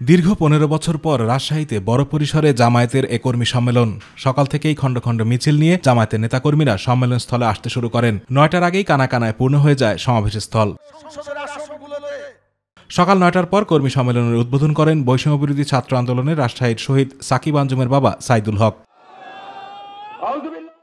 দীর্ঘ ১৫ বছর পর রাজশাহীতে বড় পরিসরে জামায়াতের এ কর্মী সম্মেলন। সকাল থেকেই খণ্ড খণ্ড মিছিল নিয়ে জামায়াতের নেতাকর্মীরা সম্মেলন স্থলে আসতে শুরু করেন। ৯টার আগেই কানায় পূর্ণ হয়ে যায় সমাবেশস্থল। সকাল ৯টার পর কর্মী সম্মেলনের উদ্বোধন করেন বৈষম্যবিরোধী ছাত্র আন্দোলনের রাজশাহীর শহীদ সাকিব আঞ্জুমের বাবা সাইদুল হক।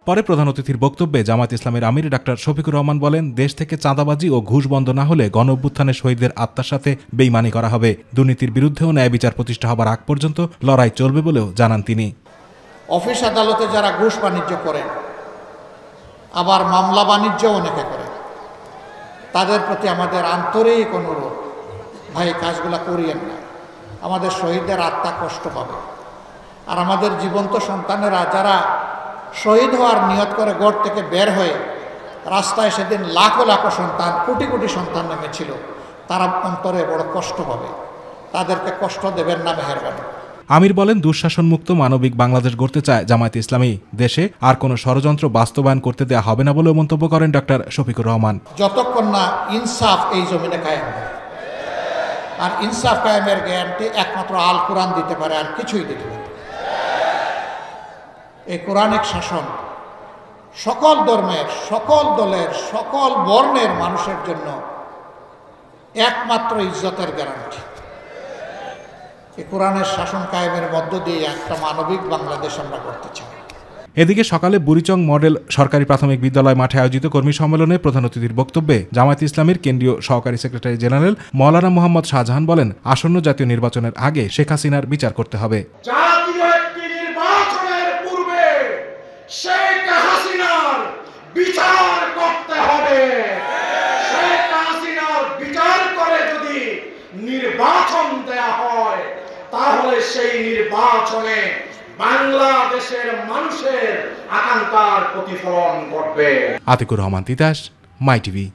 পরে প্রধান অতিথির বক্তব্যে জামায়াত ইসলামের আমির ডাক্তার শফিকুর রহমান বলেন, দেশ থেকে চাঁদাবাজি ও ঘুষ বন্ধ না হলে গণঅভ্যুত্থানের শহীদদের আত্মার সাথে বেইমানি করা হবে। দুর্নীতির বিরুদ্ধেও ন্যায় বিচার প্রতিষ্ঠা হবার আগ পর্যন্ত লড়াই চলবে বলেও জানান তিনি। অফিস আদালতে যারা ঘুষ বাণিজ্য করেন, আবার মামলা বাণিজ্য অনেকে করেন, তাদের প্রতি আমাদের আন্তরিক অনুরোধ, ভাই কাজগুলা করিয়েন না। আমাদের শহীদদের আত্মা কষ্ট পাবে। আর আমাদের জীবন্ত সন্তানেরা যারা শহীদ হওয়ার নিয়ত করে গড় থেকে বের হয়ে রাস্তায় সেদিন লাখো লাখো সন্তান, কোটি কোটি সন্তান নেমেছিল, তারা অন্তরে বড় কষ্ট পাবে। তাদেরকে কষ্ট দেবেন না, মেহেরবানি। আমির বলেন, দুঃশাসনমুক্ত মানবিক বাংলাদেশ গড়তে চায় জামায়াতে ইসলামী। দেশে আর কোনো ষড়যন্ত্র বাস্তবায়ন করতে দেওয়া হবে না বলেও মন্তব্য করেন ডক্টর শফিকুর রহমান। যতক্ষণ না ইনসাফ এই জমিনে কায়েম হয়, আর ইনসাফ কায়েমের গ্যারান্টি একমাত্র আল কোরআন দিতে পারে, আর কিছুই দিতে পারে। এই কোরআনিক শাসন সকল ধর্মের, সকল দলের, সকল বর্ণের মানুষের জন্য একমাত্র ইজ্জতের গ্যারান্টি। এই কোরআনের শাসন কায়েমের মধ্য দিয়ে একটা মানবিক বাংলাদেশ আমরা করতে চাই। এদিকে সকালে বুড়িচং মডেল সরকারি প্রাথমিক বিদ্যালয় মাঠে আয়োজিত কর্মী সম্মেলনে প্রধান অতিথির বক্তব্যে জামায়াত ইসলামীর কেন্দ্রীয় সহকারী সেক্রেটারি জেনারেল মাওলানা মোহাম্মদ শাহজাহান বলেন, আসন্ন জাতীয় নির্বাচনের আগে শেখ হাসিনার বিচার করতে হবে। জাতীয় একটি নির্বাচনের পূর্বে শেখ হাসিনার বিচার করতে হবে। শেখ হাসিনার বিচার করে যদি নির্বাচন দেয়া হয়, তাহলে সেই নির্বাচনে বাংলাদেশের মানুষের আকাঙ্ক্ষার প্রতিফলন ঘটবে। আতিকুর রহমান তিতাস, মাই টিভি।